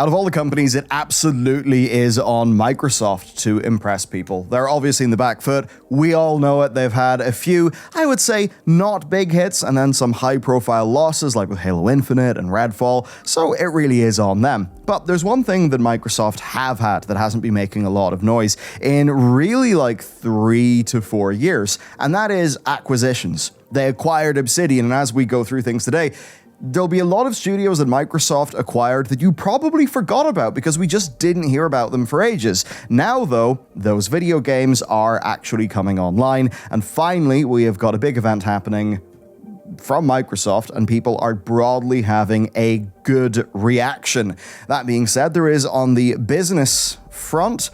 Out of all the companies, it absolutely is on Microsoft to impress people. They're obviously in the back foot. We all know it. They've had a few, I would say, not big hits, and then some high-profile losses like with Halo Infinite and Redfall, so it really is on them. But there's one thing that Microsoft have had that hasn't been making a lot of noise in really like 3 to 4 years, and that is acquisitions. They acquired Obsidian, and as we go through things today, there'll be a lot of studios that Microsoft acquired that you probably forgot about because we just didn't hear about them for ages. Now, though, those video games are actually coming online, and finally, we have got a big event happening from Microsoft, and people are broadly having a good reaction. That being said, there is on the business front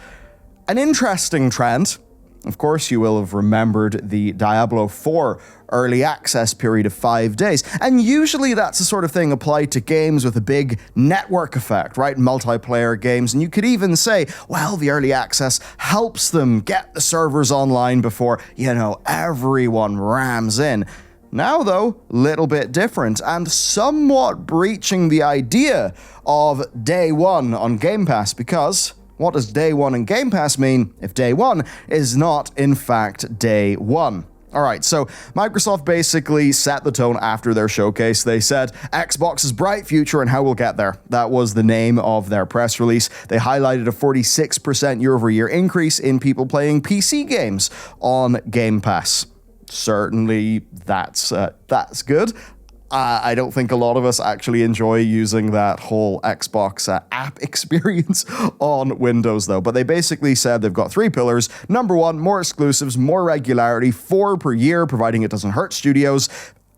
an interesting trend. Of course, you will have remembered the Diablo 4 early access period of 5 days, and usually that's the sort of thing applied to games with a big network effect, right? Multiplayer games, and you could even say, well, the early access helps them get the servers online before, everyone rams in. Now, though, little bit different, and somewhat breaching the idea of day one on Game Pass, because what does day one in Game Pass mean if day one is not, in fact, day one? Alright, so Microsoft basically set the tone after their showcase. They said, Xbox's bright future and how we'll get there. That was the name of their press release. They highlighted a 46% year-over-year increase in people playing PC games on Game Pass. Certainly, that's good. I don't think a lot of us actually enjoy using that whole Xbox app experience on Windows, though. But they basically said they've got 3 pillars. Number 1, more exclusives, more regularity, 4 per year, providing it doesn't hurt studios.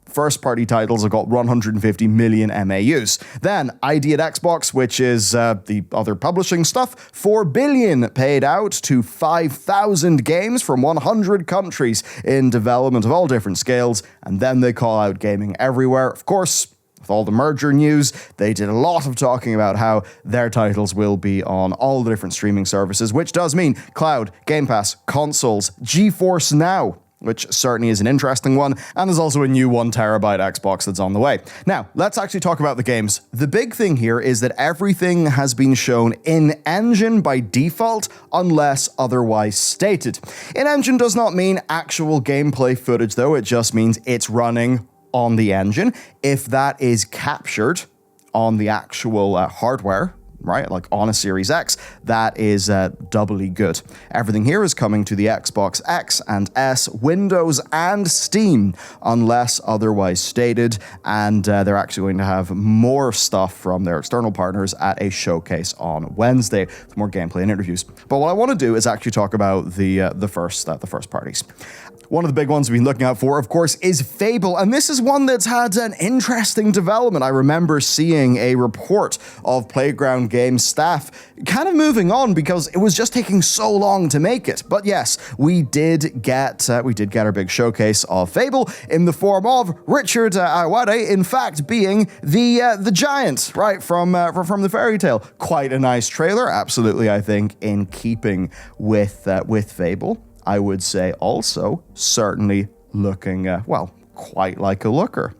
First-party titles have got 150 million MAUs. Then, ID at Xbox, which is the other publishing stuff, 4 billion paid out to 5,000 games from 100 countries in development of all different scales, and then they call out gaming everywhere. Of course, with all the merger news, they did a lot of talking about how their titles will be on all the different streaming services, which does mean cloud, Game Pass, consoles, GeForce Now, which certainly is an interesting one, and there's also a new 1 terabyte Xbox that's on the way. Now, let's actually talk about the games. The big thing here is that everything has been shown in-engine by default, unless otherwise stated. In-engine does not mean actual gameplay footage, though. It just means it's running on the engine. If that is captured on the actual hardware, right, like on a Series X, that is doubly good. Everything here is coming to the Xbox X and S, Windows, and Steam, unless otherwise stated, and they're actually going to have more stuff from their external partners at a showcase on Wednesday, with more gameplay and interviews. But what I want to do is actually talk about the first parties. One of the big ones we've been looking out for, of course, is Fable, and this is one that's had an interesting development. I remember seeing a report of Playground Games staff kind of moving on because it was just taking so long to make it. But yes, we did get our big showcase of Fable in the form of Richard Ayoade, in fact, being the giant, right, from the fairy tale. Quite a nice trailer, absolutely, I think, in keeping with Fable. I would say also certainly looking, quite like a looker.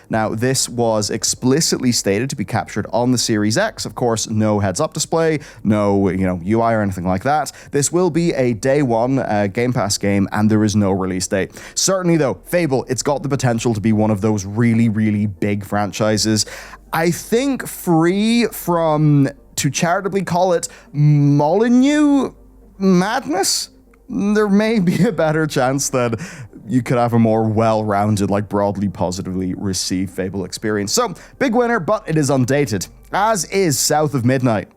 Now, this was explicitly stated to be captured on the Series X. Of course, no heads-up display, no, UI or anything like that. This will be a day one Game Pass game, and there is no release date. Certainly, though, Fable, it's got the potential to be one of those really, really big franchises. I think free from, to charitably call it, Molyneux madness, there may be a better chance that you could have a more well-rounded, broadly positively received Fable experience. So, big winner, but it is undated, as is South of Midnight.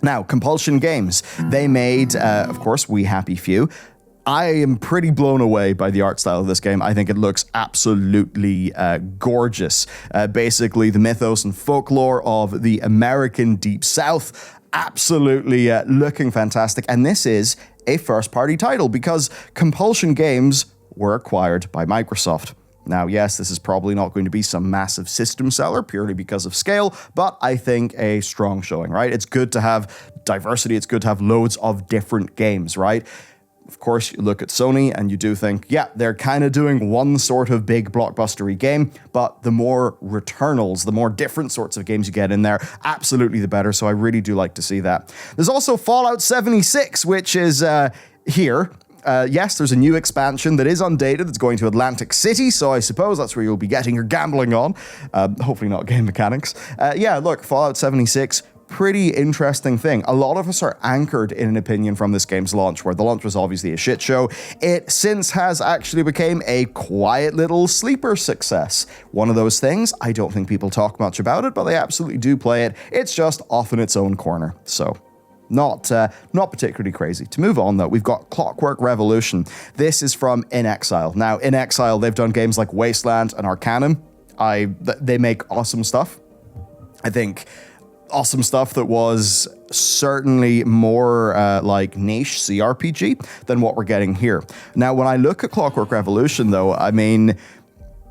Now, Compulsion Games, they made, of course, We Happy Few. I am pretty blown away by the art style of this game. I think it looks absolutely gorgeous. Basically, the mythos and folklore of the American Deep South, absolutely looking fantastic. And this is a first-party title because Compulsion Games were acquired by Microsoft. Now, yes, this is probably not going to be some massive system seller purely because of scale, but I think a strong showing, right? It's good to have diversity. It's good to have loads of different games, right? of course, you look at Sony and you do think, yeah, they're kind of doing one sort of big blockbustery game, but the more Returnals, the more different sorts of games you get in there, absolutely the better. So I really do like to see that. There's also Fallout 76, which is here. Yes, there's a new expansion that is undated that's going to Atlantic City, so I suppose that's where you'll be getting your gambling on. Hopefully not game mechanics. Yeah, look, Fallout 76, pretty interesting thing. A lot of us are anchored in an opinion from this game's launch, where the launch was obviously a shit show. It since has actually become a quiet little sleeper success. One of those things, I don't think people talk much about it, but they absolutely do play it. It's just off in its own corner, so... Not particularly crazy. To move on, though, we've got Clockwork Revolution. This is from In Exile. Now, In Exile, they've done games like Wasteland and Arcanum. They make awesome stuff. I think awesome stuff that was certainly more like niche CRPG than what we're getting here. Now, when I look at Clockwork Revolution, though, I mean...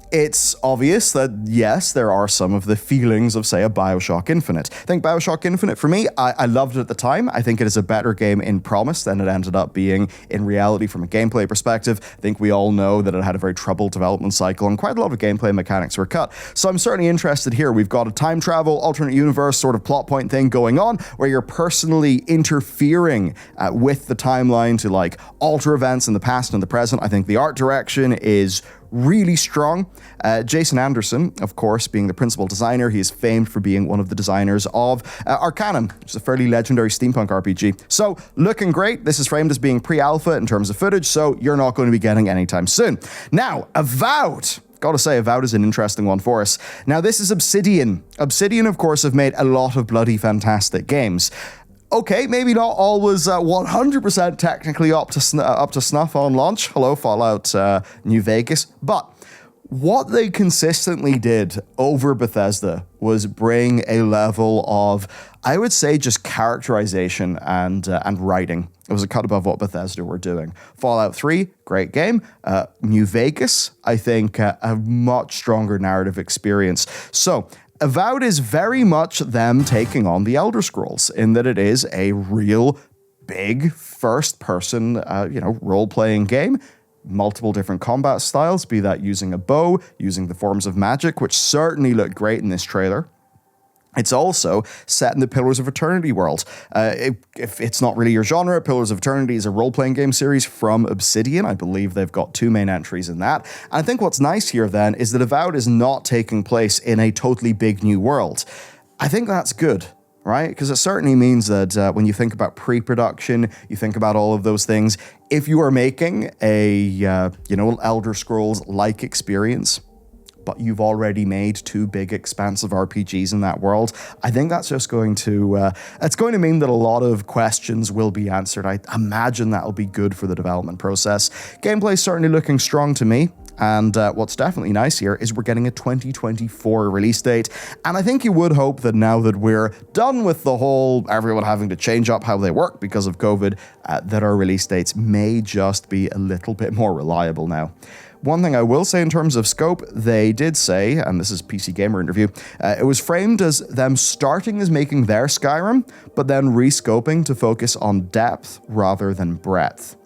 It's obvious that, yes, there are some of the feelings of, say, a BioShock Infinite. I think BioShock Infinite, for me, I loved it at the time. I think it is a better game in promise than it ended up being in reality from a gameplay perspective. I think we all know that it had a very troubled development cycle and quite a lot of gameplay mechanics were cut. So I'm certainly interested here. We've got a time travel, alternate universe sort of plot point thing going on where you're personally interfering with the timeline to, like, alter events in the past and the present. I think the art direction is really strong. Jason Anderson, of course, being the principal designer, he is famed for being one of the designers of Arcanum, which is a fairly legendary steampunk RPG. So, looking great. This is framed as being pre-alpha in terms of footage, so you're not going to be getting anytime soon. Now, Avowed. Gotta say, Avowed is an interesting one for us. Now, this is Obsidian. Obsidian, of course, have made a lot of bloody fantastic games. Okay, maybe not always 100% technically up to snuff on launch. Hello, Fallout New Vegas. But what they consistently did over Bethesda was bring a level of, I would say, just characterization and writing. It was a cut above what Bethesda were doing. Fallout 3, great game. New Vegas, I think, a much stronger narrative experience. So, Avowed is very much them taking on the Elder Scrolls in that it is a real big first-person, role-playing game. Multiple different combat styles, be that using a bow, using the forms of magic, which certainly look great in this trailer. It's also set in the Pillars of Eternity world. If it's not really your genre, Pillars of Eternity is a role-playing game series from Obsidian. I believe they've got 2 main entries in that. And I think what's nice here then is that Avowed is not taking place in a totally big new world. I think that's good, right? Because it certainly means that when you think about pre-production, you think about all of those things. If you are making a, Elder Scrolls-like experience, but you've already made 2 big, expansive RPGs in that world, I think that's just going to, it's going to mean that a lot of questions will be answered. I imagine that'll be good for the development process. Gameplay's certainly looking strong to me. And what's definitely nice here is we're getting a 2024 release date. And I think you would hope that now that we're done with the whole everyone having to change up how they work because of COVID, that our release dates may just be a little bit more reliable now. One thing I will say in terms of scope, they did say, and this is PC Gamer interview, it was framed as them starting as making their Skyrim, but then rescoping to focus on depth rather than breadth.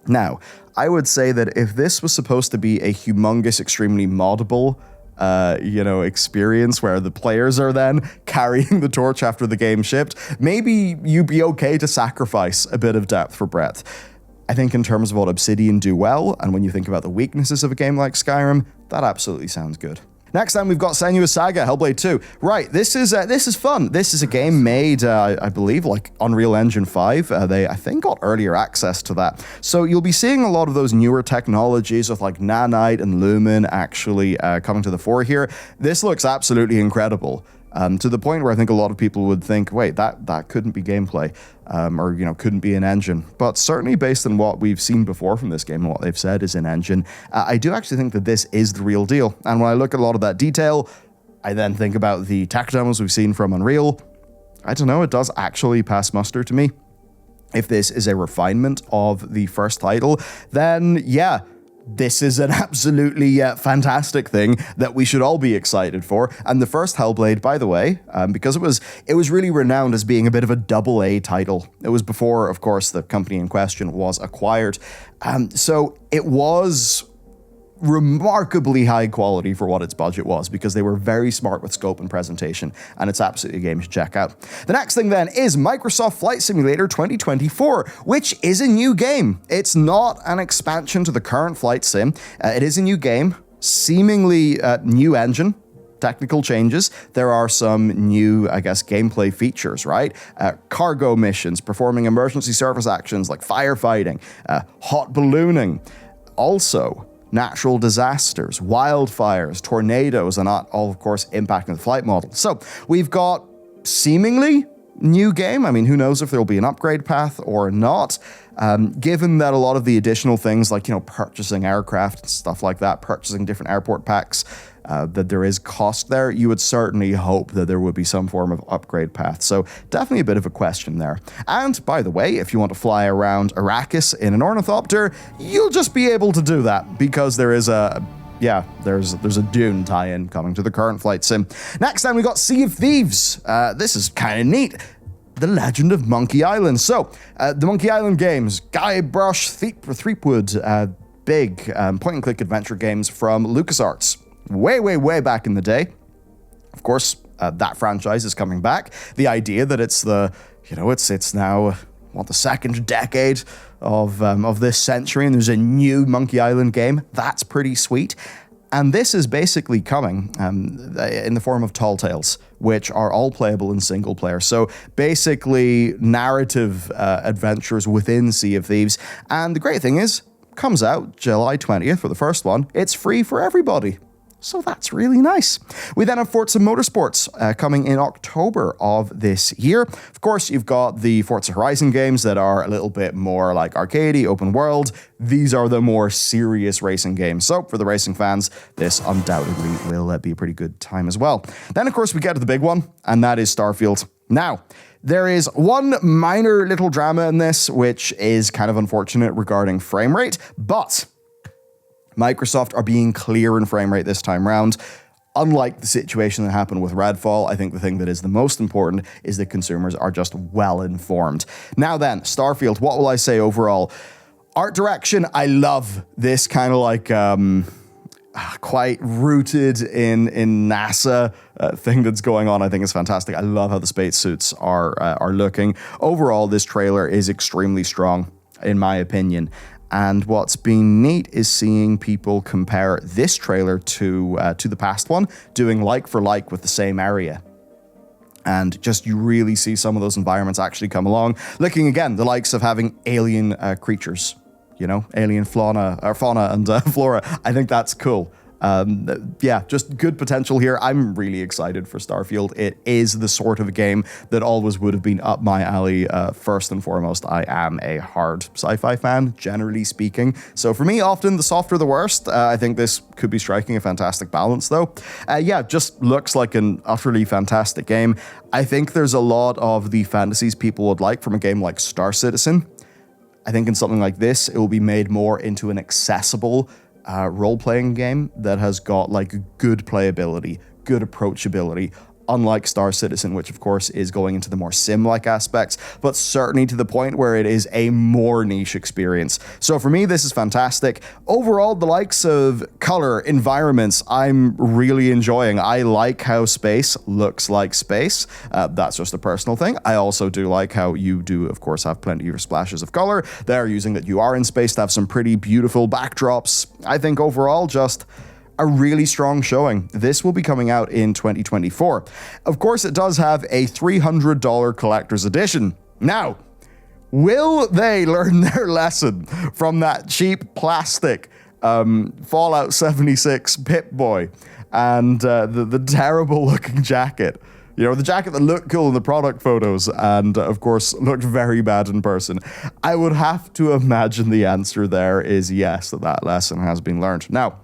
Now, I would say that if this was supposed to be a humongous, extremely moddable, experience where the players are then carrying the torch after the game shipped, maybe you'd be okay to sacrifice a bit of depth for breadth. I think in terms of what Obsidian do well, and when you think about the weaknesses of a game like Skyrim, that absolutely sounds good. Next time, we've got Senua's Saga, Hellblade 2. Right, this is fun. This is a game made, I believe, like Unreal Engine 5. They, I think, got earlier access to that. So you'll be seeing a lot of those newer technologies with like Nanite and Lumen actually coming to the fore here. This looks absolutely incredible. To the point where I think a lot of people would think, wait, that couldn't be gameplay, or couldn't be an engine. But certainly based on what we've seen before from this game and what they've said is in engine, I do actually think that this is the real deal. And when I look at a lot of that detail, I then think about the tech demos we've seen from Unreal. I don't know, it does actually pass muster to me. If this is a refinement of the first title, then yeah, this is an absolutely fantastic thing that we should all be excited for. And the first Hellblade, by the way, because it was really renowned as being a bit of a double A title. It was before, of course, the company in question was acquired. So it was remarkably high quality for what its budget was, because they were very smart with scope and presentation, and it's absolutely a game to check out. The next thing then is Microsoft Flight Simulator 2024, which is a new game. It's not an expansion to the current flight sim. It is a new game, seemingly new engine, technical changes. There are some new, I guess, gameplay features, right? Cargo missions, performing emergency service actions like firefighting, hot ballooning. Also, natural disasters, wildfires, tornadoes, and that all, of course, impacting the flight model. So we've got seemingly new game. I mean, who knows if there will be an upgrade path or not. Given that a lot of the additional things like, purchasing aircraft and stuff like that, purchasing different airport packs, that there is cost there, you would certainly hope that there would be some form of upgrade path. So definitely a bit of a question there. And by the way, if you want to fly around Arrakis in an ornithopter, you'll just be able to do that, because there is there's a Dune tie-in coming to the current flight sim. Next time we got Sea of Thieves. This is kind of neat. The Legend of Monkey Island. So, the Monkey Island games, Guybrush Threepwood, big point-and-click adventure games from LucasArts. Way back in the day. Of course, that franchise is coming back. The idea that it's it's now the second decade of this century, and there's a new Monkey Island game. That's pretty sweet. And this is basically coming in the form of Tall Tales, which are all playable in single player. So basically narrative adventures within Sea of Thieves. And the great thing is, comes out July 20th for the first one. It's free for everybody. So that's really nice. We then have Forza Motorsports coming in October of this year. Of course, you've got the Forza Horizon games that are a little bit more like arcadey, open world. These are the more serious racing games. So for the racing fans, this undoubtedly will be a pretty good time as well. Then, of course, we get to the big one, and that is Starfield. Now, there is one minor little drama in this, which is kind of unfortunate regarding frame rate, but Microsoft are being clear in frame rate this time round. Unlike the situation that happened with Redfall, I think the thing that is the most important is that consumers are just well informed. Now then, Starfield, what will I say overall? Art direction, I love this kind of like quite rooted in NASA thing that's going on. I think it's fantastic. I love how the spacesuits are looking. Overall, this trailer is extremely strong, in my opinion. And what's been neat is seeing people compare this trailer to the past one, doing like for like with the same area. And just you really see some of those environments actually come along. Looking again, the likes of having alien creatures, alien fauna and flora. I think that's cool. Just good potential here. I'm really excited for Starfield. It is the sort of game that always would have been up my alley. First and foremost, I am a hard sci-fi fan, generally speaking. So for me, often the softer the worst. I think this could be striking a fantastic balance, though. Just looks like an utterly fantastic game. I think there's a lot of the fantasies people would like from a game like Star Citizen. I think in something like this, it will be made more into an accessible role-playing game that has got like good playability, good approachability, unlike Star Citizen, which of course is going into the more sim-like aspects, but certainly to the point where it is a more niche experience. So for me, this is fantastic. Overall, the likes of color, environments, I'm really enjoying. I like how space looks like space. That's just a personal thing. I also do like how you do, of course, have plenty of splashes of color. They're using that you are in space to have some pretty beautiful backdrops. I think overall, just a really strong showing. This will be coming out in 2024. Of course, it does have a $300 collector's edition. Now, will they learn their lesson from that cheap plastic Fallout 76 Pip-Boy and the terrible looking jacket? The jacket that looked cool in the product photos and, of course, looked very bad in person. I would have to imagine the answer there is yes, that lesson has been learned. Now,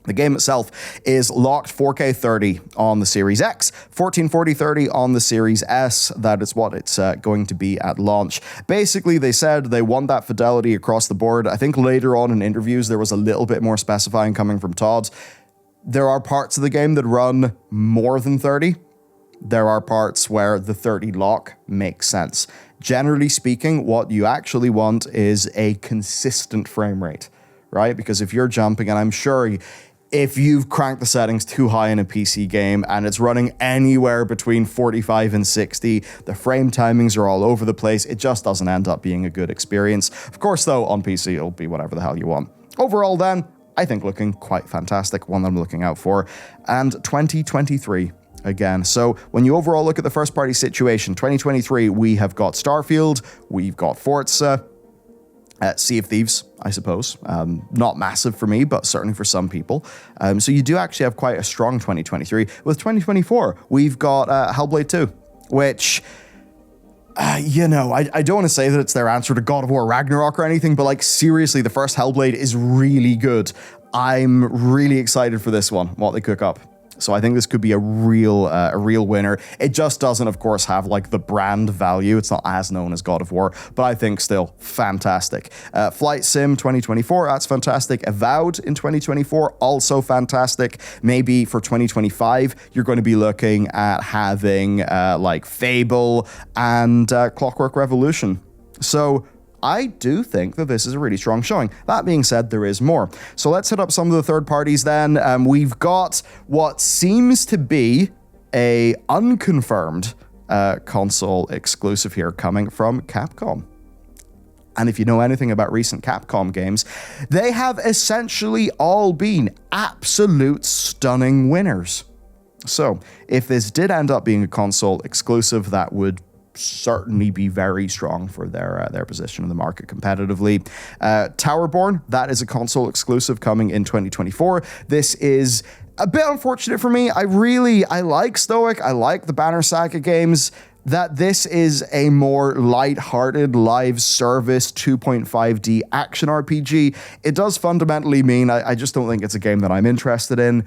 The game itself is locked 4K 30 on the Series X, 1440-30 on the Series S. That is what it's going to be at launch. Basically, they said they want that fidelity across the board. I think later on in interviews, there was a little bit more specifying coming from Todd. There are parts of the game that run more than 30. There are parts where the 30 lock makes sense. Generally speaking, what you actually want is a consistent frame rate, right? Because if you're jumping, and I'm sure if you've cranked the settings too high in a PC game and it's running anywhere between 45 and 60, the frame timings are all over the place. It just doesn't end up being a good experience. Of course, though, on PC, it'll be whatever the hell you want. Overall, then, I think looking quite fantastic, one that I'm looking out for. And 2023. Again, so when you overall look at the first party situation, 2023, we have got Starfield, we've got Forza, Sea of Thieves, I suppose. Not massive for me, but certainly for some people. So you do actually have quite a strong 2023. With 2024, we've got Hellblade 2, which, I don't want to say that it's their answer to God of War Ragnarok or anything, but like seriously, the first Hellblade is really good. I'm really excited for this one, what they cook up. So I think this could be a real winner. It just doesn't, of course, have like the brand value. It's not as known as God of War, but I think still fantastic. Flight Sim 2024, that's fantastic. Avowed in 2024, also fantastic. Maybe for 2025, you're going to be looking at having like Fable and Clockwork Revolution. So I do think that this is a really strong showing. That being said, there is more. So let's hit up some of the third parties then. We've got what seems to be a unconfirmed console exclusive here coming from Capcom. And if you know anything about recent Capcom games, they have essentially all been absolute stunning winners. So if this did end up being a console exclusive, that would certainly be very strong for their position in the market competitively. Towerborn, that is a console exclusive coming in 2024. This is a bit unfortunate for me. I like Stoic. I like the Banner Saga games. That this is a more light-hearted live service 2.5D action RPG. It does fundamentally mean I just don't think it's a game that I'm interested in.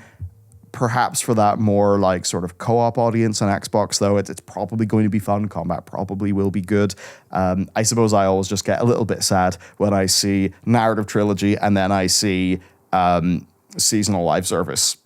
Perhaps for that more like sort of co-op audience on Xbox, though, it's probably going to be fun. Combat probably will be good. I suppose I always just get a little bit sad when I see narrative trilogy and then I see seasonal live service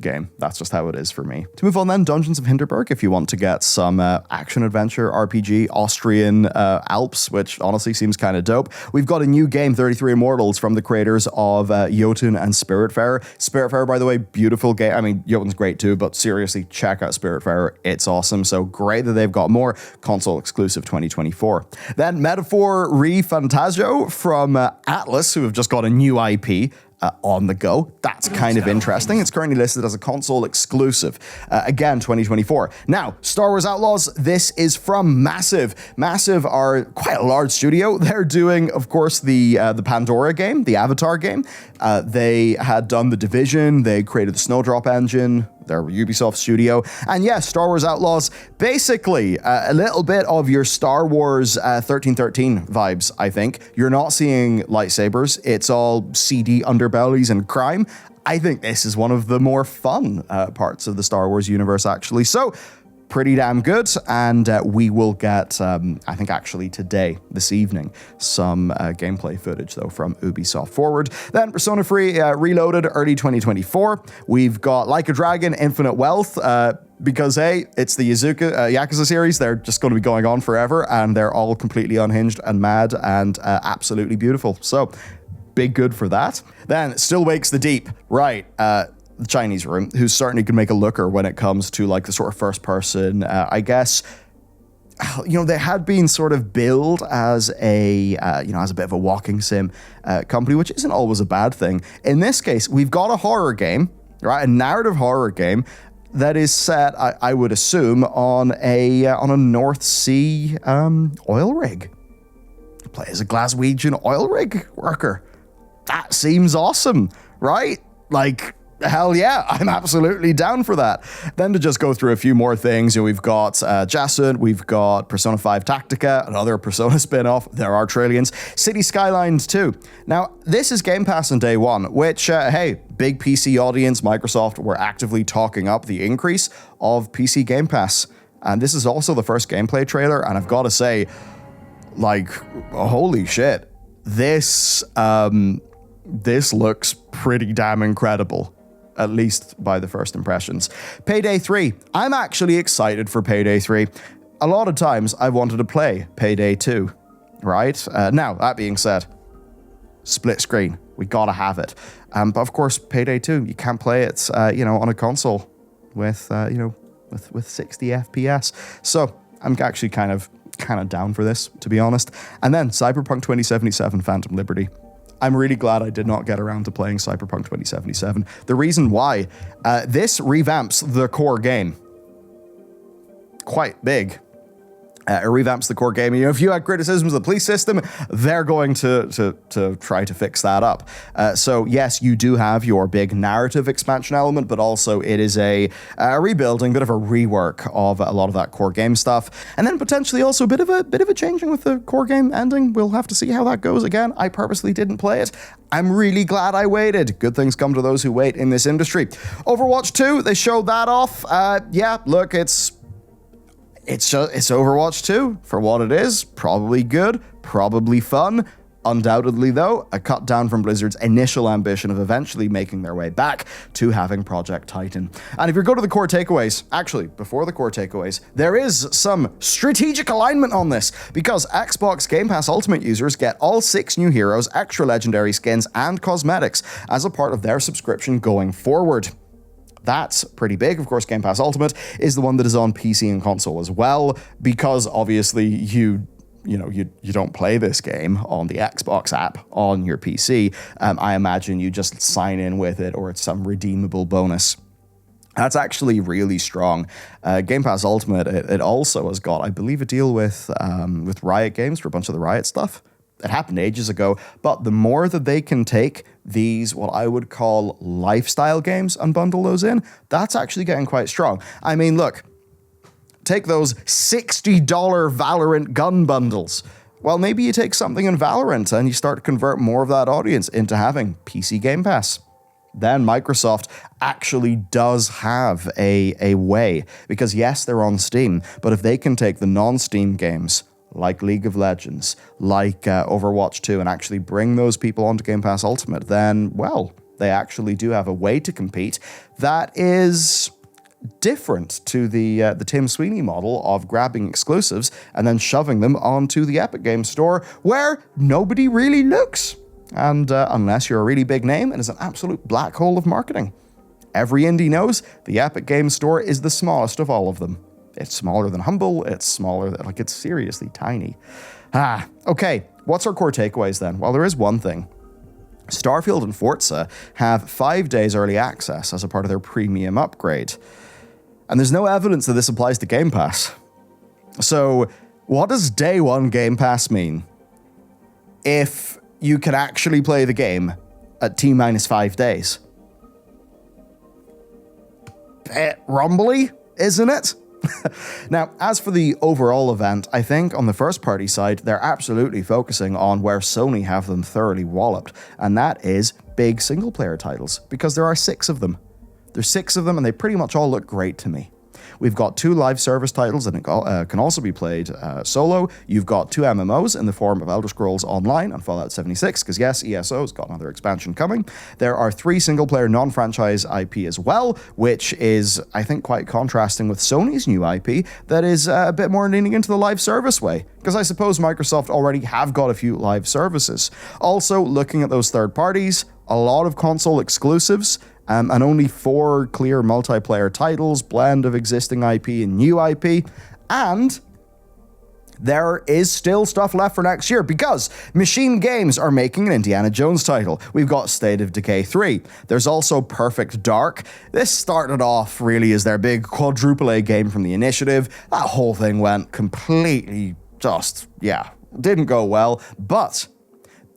game. That's just how it is for me. To move on then, Dungeons of Hinterberg, if you want to get some action-adventure RPG, Austrian Alps, which honestly seems kind of dope. We've got a new game, 33 Immortals, from the creators of Jotun and Spiritfarer. Spiritfarer, by the way, beautiful game. I mean, Jotun's great too, but seriously, check out Spiritfarer. It's awesome. So great that they've got more. Console exclusive 2024. Then Metaphor Re Fantasio from Atlas, who have just got a new IP. On the go. That's kind of interesting. It's currently listed as a console exclusive. Again, 2024. Now, Star Wars Outlaws, this is from Massive. Massive are quite a large studio. They're doing, of course, the Pandora game, the Avatar game. They had done The Division. They created the Snowdrop engine. Their Ubisoft studio. And yes, Star Wars Outlaws, basically a little bit of your Star Wars 1313 vibes, I think. You're not seeing lightsabers. It's all seedy underbellies and crime. I think this is one of the more fun parts of the Star Wars universe, actually. So, pretty damn good, and we will get, I think actually today, this evening, some gameplay footage, though, from Ubisoft Forward. Then Persona 3 Reloaded, early 2024. We've got Like a Dragon, Infinite Wealth, because, hey, it's the Yakuza series. They're just going to be going on forever, and they're all completely unhinged and mad and absolutely beautiful. So, big good for that. Then Still Wakes the Deep, right, the Chinese room, who certainly can make a looker when it comes to like the sort of first person, I guess. They had been sort of billed as as a bit of a walking sim company, which isn't always a bad thing. In this case, we've got a horror game, right? A narrative horror game that is set, I would assume, on a North Sea oil rig. You play as a Glaswegian oil rig worker. That seems awesome, right? Like, hell yeah, I'm absolutely down for that. Then to just go through a few more things, we've got Jason, we've got Persona 5 Tactica, another Persona spin-off, there are trillions, City Skylines 2. Now, this is Game Pass on day one, which, hey, big PC audience, Microsoft were actively talking up the increase of PC Game Pass. And this is also the first gameplay trailer, and I've got to say, like, holy shit, this looks pretty damn incredible. At least by the first impressions. Payday 3. I'm actually excited for Payday 3. A lot of times I've wanted to play Payday 2, right? Now, that being said, split screen. We gotta have it. But of course, Payday 2, you can't play it, on a console with 60 FPS. So I'm actually kind of down for this, to be honest. And then Cyberpunk 2077 Phantom Liberty. I'm really glad I did not get around to playing Cyberpunk 2077. The reason why, this revamps the core game. Quite big. It revamps the core game. If you had criticisms of the police system, they're going to try to fix that up. So yes, you do have your big narrative expansion element, but also it is a rebuilding, bit of a rework of a lot of that core game stuff, and then potentially also a bit of a changing with the core game ending. We'll have to see how that goes. Again, I purposely didn't play it. I'm really glad I waited. Good things come to those who wait in this industry. Overwatch 2, they showed that off. Yeah, look, it's Overwatch 2 for what it is. Probably good, probably fun. Undoubtedly, though, a cut down from Blizzard's initial ambition of eventually making their way back to having Project Titan. And if you go to the core takeaways, actually, before the core takeaways, there is some strategic alignment on this, because Xbox Game Pass Ultimate users get all 6 new heroes, extra legendary skins, and cosmetics as a part of their subscription going forward. That's pretty big. Of course, Game Pass Ultimate is the one that is on PC and console as well, because obviously you don't play this game on the Xbox app on your PC. I imagine you just sign in with it, or it's some redeemable bonus. That's actually really strong. Game Pass Ultimate, it also has got, I believe, a deal with Riot Games for a bunch of the Riot stuff. It happened ages ago, but the more that they can take these, what I would call lifestyle games, and bundle those in, that's actually getting quite strong. I mean, look, take those $60 Valorant gun bundles. Well, maybe you take something in Valorant and you start to convert more of that audience into having PC Game Pass. Then Microsoft actually does have a way, because yes, they're on Steam, but if they can take the non-Steam games, like League of Legends, like Overwatch 2, and actually bring those people onto Game Pass Ultimate, then, well, they actually do have a way to compete that is different to the Tim Sweeney model of grabbing exclusives and then shoving them onto the Epic Games Store, where nobody really looks. And unless you're a really big name, it is an absolute black hole of marketing. Every indie knows the Epic Games Store is the smallest of all of them. It's smaller than Humble, it's smaller than, it's seriously tiny. Okay, what's our core takeaways then? Well, there is one thing. Starfield and Forza have 5 days early access as a part of their premium upgrade. And there's no evidence that this applies to Game Pass. So, what does day one Game Pass mean? If you can actually play the game at T minus 5 days. Bit rumbly, isn't it? Now, as for the overall event, I think on the first-party side, they're absolutely focusing on where Sony have them thoroughly walloped, and that is big single-player titles, because there are 6 of them. There's 6 of them, and they pretty much all look great to me. We've got 2 live service titles that can also be played solo. You've got 2 MMOs in the form of Elder Scrolls Online and Fallout 76, because yes, ESO's got another expansion coming. There are 3 single-player non-franchise IP as well, which is, I think, quite contrasting with Sony's new IP that is a bit more leaning into the live service way, because I suppose Microsoft already have got a few live services. Also, looking at those third parties, a lot of console exclusives, and only 4 clear multiplayer titles, blend of existing IP and new IP, and there is still stuff left for next year, because Machine Games are making an Indiana Jones title. We've got State of Decay 3. There's also Perfect Dark. This started off really as their big quadruple A game from the initiative. That whole thing went completely didn't go well, but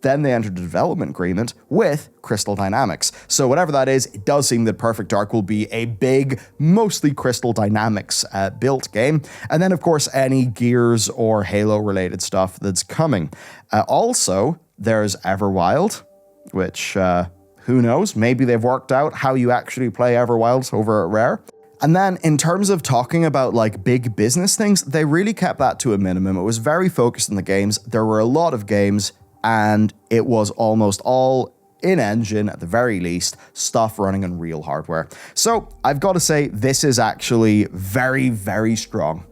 Then they entered a development agreement with Crystal Dynamics. So whatever that is, it does seem that Perfect Dark will be a big, mostly Crystal Dynamics built game. And then, of course, any Gears or Halo-related stuff that's coming. Also, there's Everwild, which, who knows? Maybe they've worked out how you actually play Everwild over at Rare. And then in terms of talking about like big business things, they really kept that to a minimum. It was very focused on the games. There were a lot of games, and it was almost all in-engine, at the very least, stuff running on real hardware. So I've got to say, this is actually very, very strong.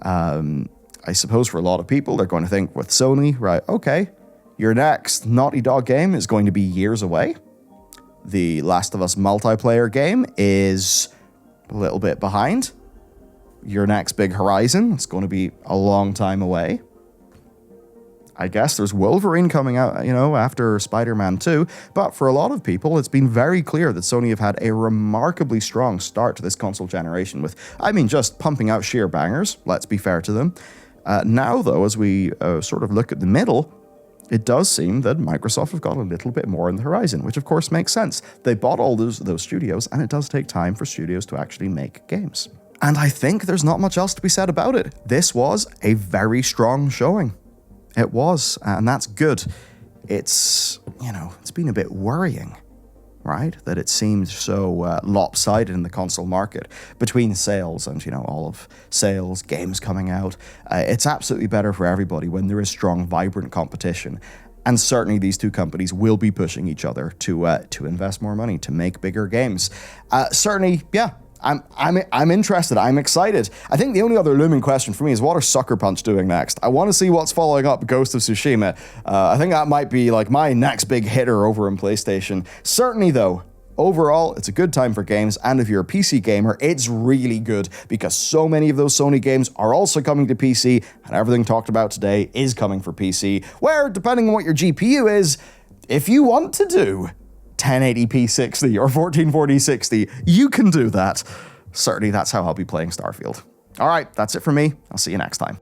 I suppose for a lot of people, they're going to think with Sony, right, okay, your next Naughty Dog game is going to be years away. The Last of Us multiplayer game is a little bit behind. Your next big Horizon, it's going to be a long time away. I guess there's Wolverine coming out, after Spider-Man 2, but for a lot of people, it's been very clear that Sony have had a remarkably strong start to this console generation with, just pumping out sheer bangers, let's be fair to them. Now, though, as we sort of look at the middle, it does seem that Microsoft have got a little bit more on the horizon, which of course makes sense. They bought all those studios, and it does take time for studios to actually make games. And I think there's not much else to be said about it. This was a very strong showing. It was, and that's good. It's been a bit worrying, right? That it seems so lopsided in the console market between sales and, all of sales, games coming out. It's absolutely better for everybody when there is strong, vibrant competition. And certainly these two companies will be pushing each other to invest more money, to make bigger games. Certainly, yeah. I'm interested. I'm excited. I think the only other looming question for me is, what are Sucker Punch doing next? I want to see what's following up Ghost of Tsushima. I think that might be like my next big hitter over in PlayStation. Certainly, though, overall, it's a good time for games, and if you're a PC gamer, it's really good because so many of those Sony games are also coming to PC, and everything talked about today is coming for PC, where, depending on what your GPU is, if you want to do 1080p 60 or 1440 60, you can do that. Certainly, that's how I'll be playing Starfield. All right, that's it for me. I'll see you next time.